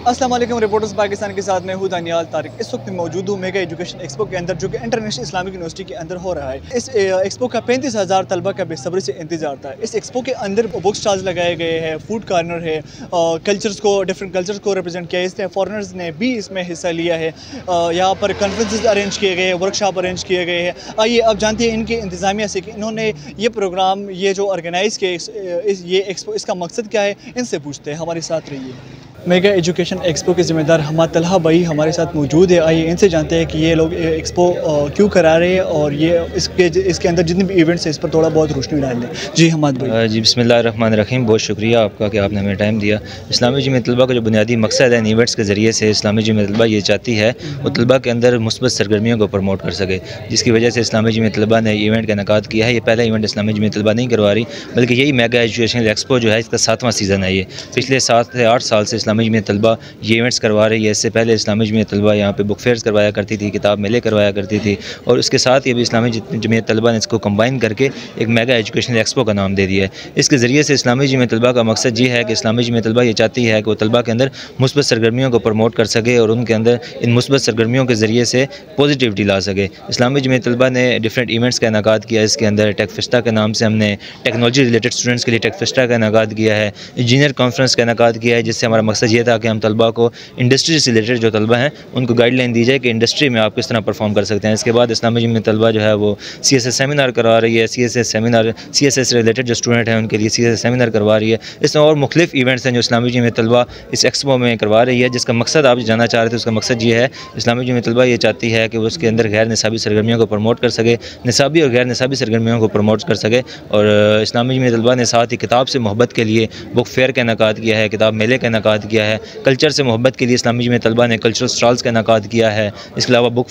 अस्सलाम वालेकुम। रिपोर्टर्स पाकिस्तान के साथ मैं हूं दानियाल तारिक। इस वक्त मौजूद हूं मेगा एजुकेशन एक्सपो के अंदर, जो कि इंटरनेशनल इस्लामिक यूनिवर्सिटी के अंदर हो रहा है। इस एक्सपो का 35,000 तलबा का बेसब्री से इंतजार था। इस एक्सपो के अंदर बुक स्टॉल्स लगाए गए हैं, फूड कॉर्नर है, कल्चर्स को, डिफरेंट कल्चर्स को रिप्रेजेंट किया है। इसने फॉरेनर्स ने भी इसमें हिस्सा लिया है। यहाँ पर कॉन्फ्रेंसेस अरेंज किए गए हैं, वर्कशॉप अरेंज किए गए हैं। आइए अब जानते हैं इनके इंतज़ामिया से कि इन्होंने ये प्रोग्राम, ये जो ऑर्गेनाइज़ किए, ये एक्सपो, इसका मकसद क्या है, इनसे पूछते हैं। हमारे साथ रहिए। मेगा एजुकेशन एक्सपो के ज़िम्मेदार हमाद तलहा भाई हमारे साथ मौजूद है। आइए इनसे जानते हैं कि ये लोग एक्सपो क्यों करा रहे हैं और ये इसके अंदर जितने भी इवेंट्स हैं इस पर थोड़ा बहुत रोशनी डाल दें। जी हमाद भाई। जी बिस्मिल्लाहिर्रहमानिर्रहीम, बहुत शुक्रिया आपका कि आपने हमें टाइम दिया। इस्लामी जमीयत तलबा का जो बुनियादी मकसद है इन इवेंट्स के ज़रिए से इस्लामी जमीयत तलबा ये चाहती है वो तलबा के अंदर मुस्बत सरगर्मियों को प्रमोट कर सके, जिसकी वजह से इस्लामी जमीयत तलबा ने इवेंट का इनेकाद किया है। ये पहला इवेंट इस्लामी जमीयत तलबा नहीं करवा रही, बल्कि यही मेगा एजुकेशन एक्सपो जो है इसका 7वां सीज़न है। ये पिछले 7 से 8 साल से इस्लामी जमीयत तलबा ये इवेंट्स करवा रही है। इससे पहले इस्लामी जमीयत तलबा यहाँ पे बुक फेयर्स करवाया करती थी, किताब मेले करवाया करती थी, और उसके साथ ही अभी इस्लामी जमीयत तलबा ने इसको कंबाइन करके एक मेगा एजुकेशनल एक्सपो का नाम दे दिया है। इसके ज़रिए से इस्लामी जमीयत तलबा का मकसद ये है कि इस्लामी जमीयत तलबा ये चाहती है कि वो तलबा के अंदर मुस्बत सरगर्मियों को प्रमोट कर सके और उनके अंदर इन मुस्बत सरगर्मियों के ज़रिए से पॉजिटिविटी ला सके। इस्लामी जमीयत तलबा ने डिफरेंट इवेंट्स का इनेकाद किया। इसके अंदर टेक फेस्टा के नाम से हमने टेक्नोलॉजी रिलेटेड स्टूडेंट्स के लिए टेक फेस्टा का इनेकाद किया है, इंजीनियर कॉन्फ्रेंस का इनेकाद किया है, जिससे हमारा मकसद ये था कि हम तलबा को इंडस्ट्री से रिलेटेड जो तलबा हैं उनको गाइडलाइन दी जाए कि इंडस्ट्री में आप किस तरह परफॉर्म कर सकते हैं। इसके बाद इस्लामी जमीयत तलबा जो है वो CSS सेमिनार करवा रही है। CSS रिलेटेड जो स्टूडेंट हैं उनके लिए CSS सेमिनार करवा रही है। इसमें और मुख्तलिफ इवेंट्स हैं जो इस्लामी जमीयत तलबा इस एक्सपो में करवा रही है, जिसका मकसद आप जानना चाह रहे थे। उसका मकसद ये है, इस्लामी जमीयत तलबा ये चाहती है कि वो उसके अंदर गैर निसाबी सरगर्मियों को प्रमोट कर सके, निसाबी और गैर निसाबी सरगर्मियों को प्रमोट कर सके। और इस्लामी जमीयत तलबा ने साथ ही किताब से मोहब्बत के लिए बुक फेयर का इनेकाद किया है, किताब मेले का इनेकाद किया है। कल्चर से मोहब्बत के लिए इस्लामी जमीयत तलबा ने कल्चरल स्टॉल्स का इनेकाद किया है। इसके अलावा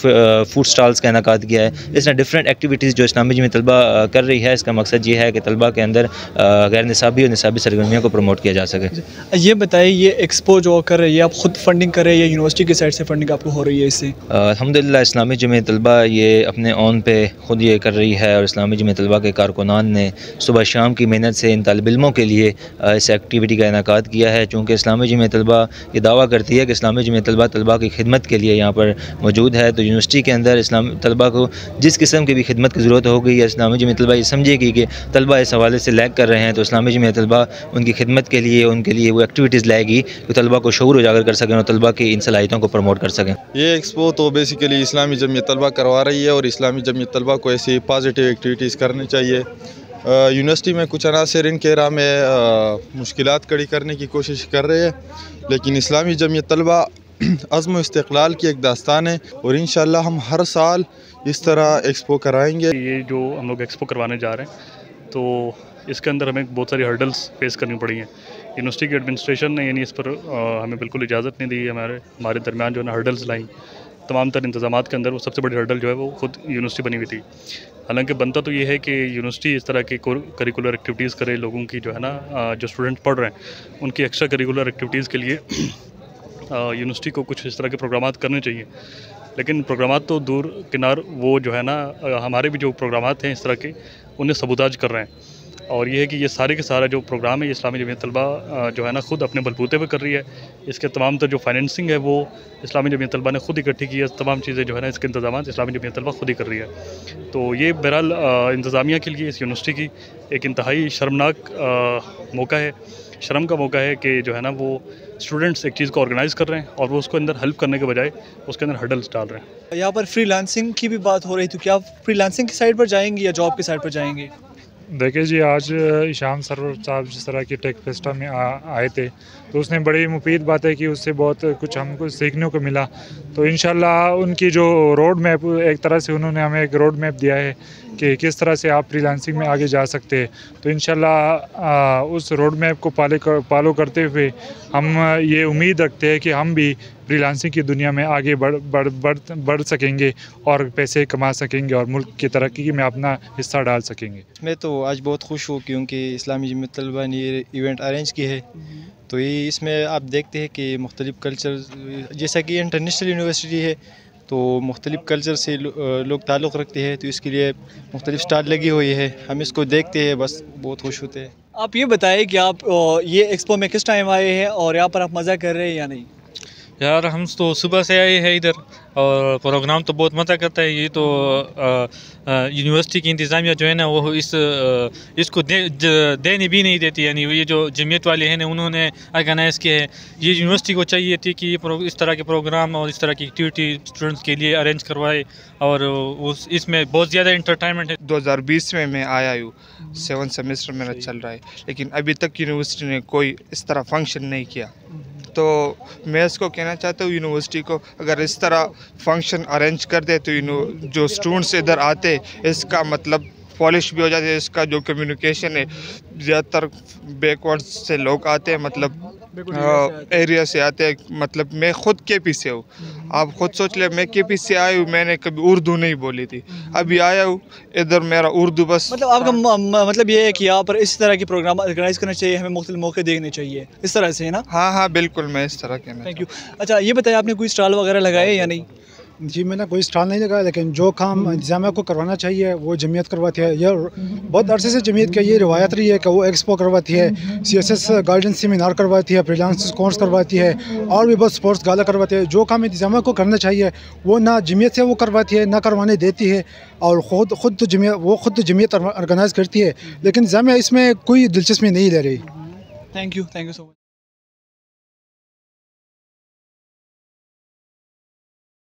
फूड स्टॉल्स का इनेकाद किया है। इस तरह डिफरेंट एक्टिविटीज़ जो इस्लामी जमीयत तलबा कर रही है, इसका मकसद ये है कि तलबा के अंदर गैर निसाबी और निसाबी सरगर्मियों को प्रमोट किया जा सके। ये बताइए, ये एक्सपो जो कर रही है, आप खुद फंडिंग कर रहे हैं या यूनिवर्सिटी की साइड से फंडिंग आपको हो रही है इससे? अल्हम्दुलिल्लाह इस्लामी जमीयत तलबा ये अपने ऑन पे ख़ुद ये कर रही है, और इस्लामी जमीयत तलबा के कारकुनान ने सुबह शाम की मेहनत से इन तालिब इल्मों के लिए इस एक्टिविटी का इनेकाद किया है। चूँकि इस्लामी जमीयत तलबा ये दावा करती है कि इस्लामी जमीयत तलबा तलबा की खिदमत के लिए यहाँ पर मौजूद है, तो यूनिवर्सिटी के अंदर इस्लाम तलबा को जिस किस्म की भी खिदमत की ज़रूरत होगी या इस्लामी जमीयत तलबा ये समझेगी कि तलबा इस हवाले से लैग कर रहे हैं, तो इस्लामी जमीयत तलबा उनकी खिदमत के लिए उनके लिए वो एक्टिविटीज़ लाएगी कि तलबा को शऊर उजागर कर सकें और तलबा की इन सलाहियतों को प्रमोट कर सकें। ये एक्सपो तो बेसिकली इस्लामी जमीयत तलबा करवा रही है, और इस्लामी जमीयत तलबा को ऐसी पॉजिटिव एक्टिविटीज़ करनी चाहिए। यूनिवर्सिटी में कुछ अनासर इनके राह में मुश्किलात खड़ी करने की कोशिश कर रहे हैं, लेकिन इस्लामी जमीयत तलबा अज़्म इस्तिक़लाल की एक दास्तान है, और इंशाअल्लाह हम हर साल इस तरह एक्सपो कराएंगे। ये जो हम लोग एक्सपो करवाने जा रहे हैं, तो इसके अंदर हमें बहुत सारी हर्डल्स फेस करनी पड़ी हैं। यूनिवर्सिटी की एडमिनिस्ट्रेशन ने यानी इस पर हमें बिल्कुल इजाज़त नहीं दी। हमारे दरमियान जो है ना हर्डल्स लाई, तमाम तर इंतज़ामात के अंदर वो सबसे बड़ी हर्डल जो है वो ख़ुद यूनिवर्सिटी बनी हुई थी। हालांकि बनता तो ये है कि यूनिवर्सिटी इस तरह की करिकुलर एक्टिविटीज़ करे, लोगों की जो है ना जो स्टूडेंट पढ़ रहे हैं उनकी एक्स्ट्रा करिकुलर एक्टिविटीज़ के लिए यूनिवर्सिटी को कुछ इस तरह के प्रोग्रामात करने चाहिए। लेकिन प्रोग्रामात तो दूर किनार, वो जो है ना हमारे भी जो प्रोग्रामात हैं इस तरह के उन्हें सबूताज कर रहे हैं। और ये है कि ये सारे के सारा जो प्रोग्राम है ये इस्लामी जमीयत तलबा जो है ना ख़ुद अपने बलबूते पे कर रही है। इसके तमाम तर जो फाइनेंसिंग है वो इस्लामी जमीयत तलबा ने ख़ुद इकट्ठी की है। तमाम चीज़ें जो है ना इसके इंतजाम इस्लामी जमीयत तलबा ख़ुद ही कर रही है। तो ये बहरहाल इंतज़ामिया के लिए इस यूनिवर्सिटी की एक इंतहाई शर्मनाक मौका है, शर्म का मौका है कि जो है ना वो स्टूडेंट्स एक चीज़ को ऑर्गेनाइज़ कर रहे हैं और वो उसको अंदर हेल्प करने के बजाय उसके अंदर हर्डल्स डाल रहे हैं। यहाँ पर फ्रीलांसिंग की भी बात हो रही थी, क्या आप फ्रीलांसिंग की साइड पर जाएंगे या जॉब की साइड पर जाएंगे? देखिए जी, आज ईशान सरवर साहब जिस तरह की टेक फेस्टा में आए थे, तो उसने बड़ी मुफीद बातें की, उससे बहुत कुछ हमको सीखने को मिला। तो इंशाल्लाह उनकी जो रोड मैप, एक तरह से उन्होंने हमें एक रोड मैप दिया है कि किस तरह से आप फ्रीलांसिंग में आगे जा सकते हैं। तो इंशाल्लाह उस रोड मैप को फॉलो करते हुए हम ये उम्मीद रखते हैं कि हम भी फ्रीलांसिंग की दुनिया में आगे बढ़ सकेंगे और पैसे कमा सकेंगे और मुल्क की तरक्की में अपना हिस्सा डाल सकेंगे। मैं तो आज बहुत खुश हूँ क्योंकि इस्लामी जमीयत तलबा ने ये इवेंट अरेंज की है। तो ये इसमें आप देखते हैं कि मुख्तलिफ़ कल्चर, जैसा कि इंटरनेशनल यूनिवर्सिटी है तो मुख्तलिफ़ कल्चर से लोग ताल्लुक़ रखते हैं, तो इसके लिए मुख्तलिफ़ स्टॉल लगी हुई है। हम इसको देखते हैं, बस बहुत खुश होते हैं। आप ये बताएं कि आप ये एक्सपो में किस टाइम आए हैं और यहाँ पर आप मज़ा कर रहे हैं या नहीं? यार हम तो सुबह से आए हैं इधर और प्रोग्राम तो बहुत मज़ा करता है। ये तो यूनिवर्सिटी की इंतज़ामिया जो है ना वो इसको देने भी नहीं देती, यानी ये जो जमीयत वाले हैं ना उन्होंने ऑर्गेनाइज़ किया है। ये यूनिवर्सिटी को चाहिए थी कि ये इस तरह के प्रोग्राम और इस तरह की एक्टिविटी स्टूडेंट्स के लिए अरेंज करवाए और इसमें बहुत ज़्यादा इंटरटेनमेंट है। 2020 में मैं आया हूँ, 7th सेमेस्टर मेरा चल रहा है, लेकिन अभी तक यूनिवर्सिटी ने कोई इस तरह फंक्शन नहीं किया। तो मैं इसको कहना चाहता हूँ यूनिवर्सिटी को, अगर इस तरह फंक्शन अरेंज कर दे तो जो स्टूडेंट्स इधर आते इसका मतलब पॉलिश भी हो जाती है, इसका जो कम्युनिकेशन है। ज़्यादातर बैकवर्ड से लोग आते हैं, मतलब एरिया से आते हैं। मतलब मैं खुद केपी से हूँ, आप खुद सोच ले, मैं केपी से आया हूँ, मैंने कभी उर्दू नहीं बोली थी, अभी आया हूँ इधर मेरा उर्दू बस। मतलब आपका मतलब ये है कि यहाँ पर इस तरह के प्रोग्राम ऑर्गेनाइज करना चाहिए, हमें मुख्तलिफ मौके देखने चाहिए, इस तरह से है ना? हाँ हाँ बिल्कुल, मैं इस तरह कहना। Thank you. अच्छा ये बताइए, आपने कोई स्टॉल वगैरह लगाए या नहीं? जी मैंने कोई स्टॉल नहीं लगाया, लेकिन जो काम इंतजामिया को करवाना चाहिए वो जमीयत करवाती है। यह बहुत अरसे से जमीयत की ये रिवायत रही है कि वो एक्सपो करवाती है, CSS गाइडेंस सेमिनार करवाती है, फ्रीलांस कोर्स करवाती है और भी बहुत स्पोर्ट्स गाला करवाती है। जो काम इंतजामिया को करना चाहिए वो ना जमीयत से वो करवाती है, ना करवाने देती है, और ख़ुद तो जमीयत ऑर्गेनाइज़ करती है, लेकिन इंतजामिया इसमें कोई दिलचस्पी नहीं ले रही। Thank you so much.